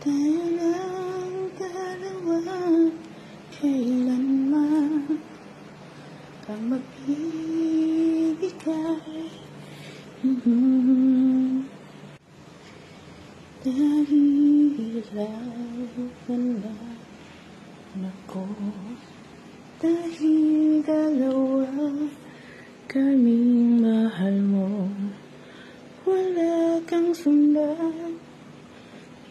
Tayo lang dalawa, kailanman kang magbibigay. Dahilan na ako, dahil dalawa kaming mahal mo. Wala kang sundan,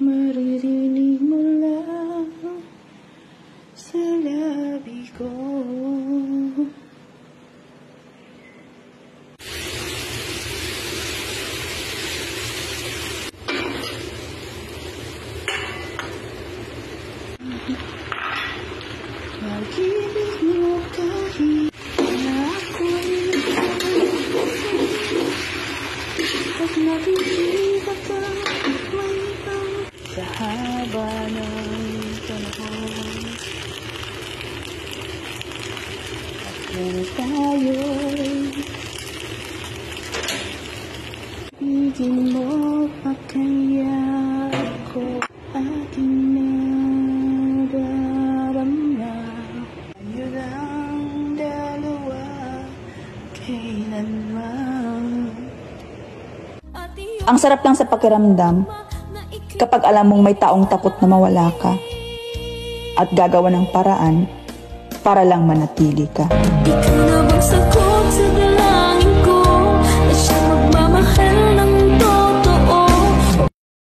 maririnig mo lang sa labi ko. Pag-ibig mo kahit na ako'y pag nakikita ka may ibang sa haba ng panahon. At kung tayo'y ibigin mo pa kaya ako aking nadarama. Tayo lang dalawa kailanman. Ang sarap lang sa pakiramdam kapag alam mong may taong takot na mawala ka at gagawa ng paraan para lang manatili ka. Ikaw na bang sagot?